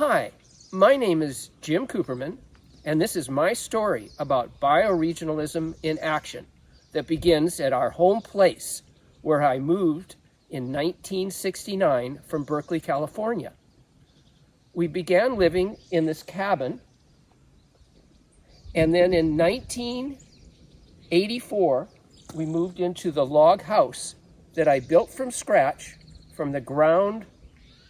Hi, my name is Jim Cooperman, and this is my story about bioregionalism in action that begins at our home place where I moved in 1969 from Berkeley, California. We began living in this cabin, and then in 1984, we moved into the log house that I built from scratch from the ground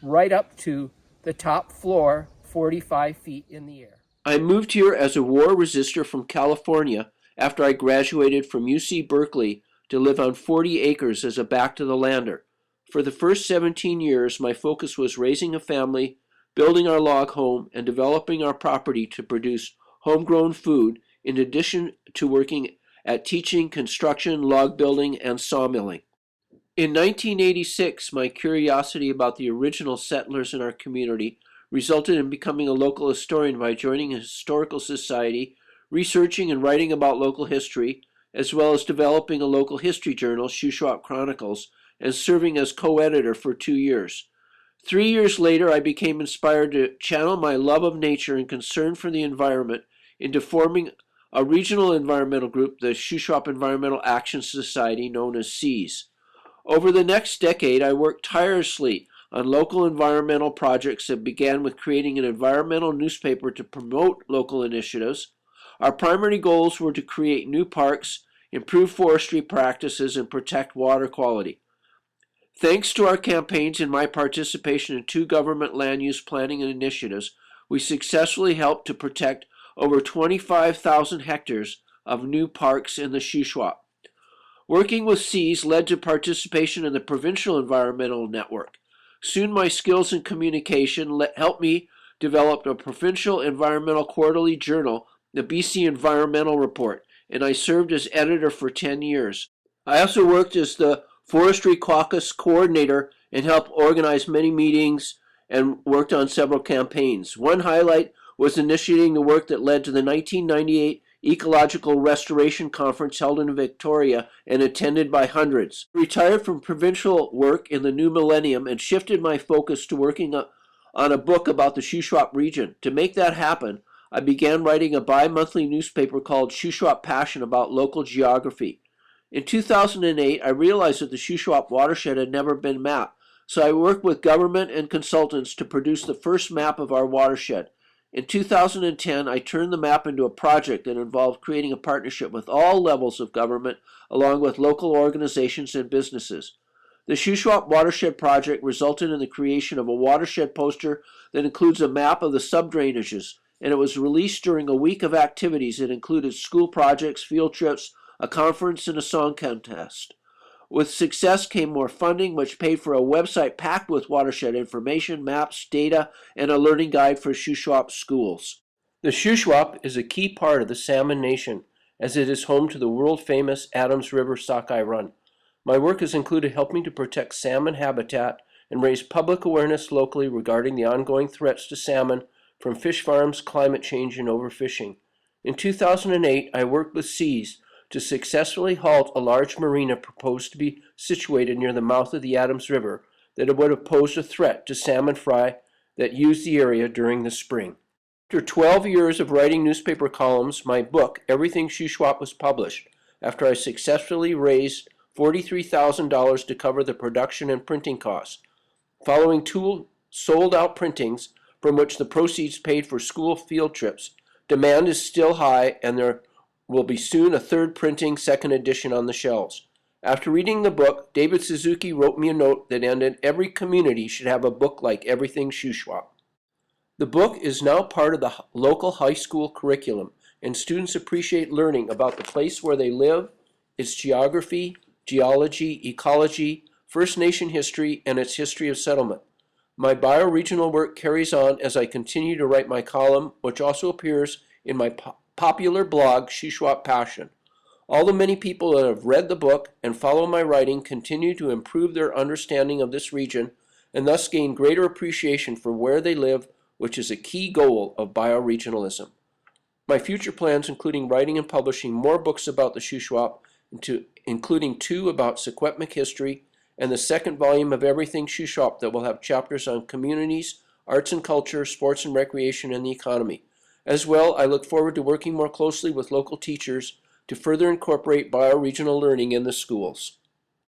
right up to the top floor, 45 feet in the air. I moved here as a war resister from California after I graduated from UC Berkeley to live on 40 acres as a back-to-the-lander. For the first 17 years, my focus was raising a family, building our log home, and developing our property to produce homegrown food, in addition to working at teaching, construction, log building, and sawmilling. In 1986, my curiosity about the original settlers in our community resulted in becoming a local historian by joining a historical society, researching and writing about local history, as well as developing a local history journal, Shuswap Chronicles, and serving as co-editor for 2 years. 3 years later, I became inspired to channel my love of nature and concern for the environment into forming a regional environmental group, the Shuswap Environmental Action Society, known as SEAS. Over the next decade, I worked tirelessly on local environmental projects that began with creating an environmental newspaper to promote local initiatives. Our primary goals were to create new parks, improve forestry practices, and protect water quality. Thanks to our campaigns and my participation in 2 government land use planning initiatives, we successfully helped to protect over 25,000 hectares of new parks in the Shuswap. Working with SEAS led to participation in the Provincial Environmental Network. Soon my skills in communication helped me develop a provincial environmental quarterly journal, the BC Environmental Report, and I served as editor for 10 years. I also worked as the Forestry Caucus coordinator and helped organize many meetings and worked on several campaigns. One highlight was initiating the work that led to the 1998 Ecological Restoration Conference held in Victoria and attended by hundreds. I retired from provincial work in the new millennium and shifted my focus to working on a book about the Shuswap region. To make that happen, I began writing a bi-monthly newspaper called Shuswap Passion about local geography. In 2008, I realized that the Shuswap watershed had never been mapped, so I worked with government and consultants to produce the first map of our watershed. In 2010, I turned the map into a project that involved creating a partnership with all levels of government, along with local organizations and businesses. The Shuswap Watershed Project resulted in the creation of a watershed poster that includes a map of the sub-drainages, and it was released during a week of activities that included school projects, field trips, a conference, and a song contest. With success came more funding, which paid for a website packed with watershed information, maps, data, and a learning guide for Shuswap schools. The Shuswap is a key part of the Salmon Nation, as it is home to the world-famous Adams River Sockeye Run. My work has included helping to protect salmon habitat and raise public awareness locally regarding the ongoing threats to salmon from fish farms, climate change, and overfishing. In 2008, I worked with SEAS to successfully halt a large marina proposed to be situated near the mouth of the Adams River that would have posed a threat to salmon fry that used the area during the spring. After 12 years of writing newspaper columns, my book, Everything Shuswap, was published after I successfully raised $43,000 to cover the production and printing costs. Following 2 sold-out printings, from which the proceeds paid for school field trips, demand is still high, and there will be soon a 3rd printing, 2nd edition on the shelves. After reading the book, David Suzuki wrote me a note that ended, every community should have a book like Everything Shuswap. The book is now part of the local high school curriculum, and students appreciate learning about the place where they live, its geography, geology, ecology, First Nation history, and its history of settlement. My bioregional work carries on as I continue to write my column, which also appears in my popular blog, Shuswap Passion. All the many people that have read the book and follow my writing continue to improve their understanding of this region and thus gain greater appreciation for where they live, which is a key goal of bioregionalism. My future plans including writing and publishing more books about the Shuswap, including 2 about Secwepemc history, and the 2nd volume of Everything Shuswap that will have chapters on communities, arts and culture, sports and recreation, and the economy. As well, I look forward to working more closely with local teachers to further incorporate bioregional learning in the schools.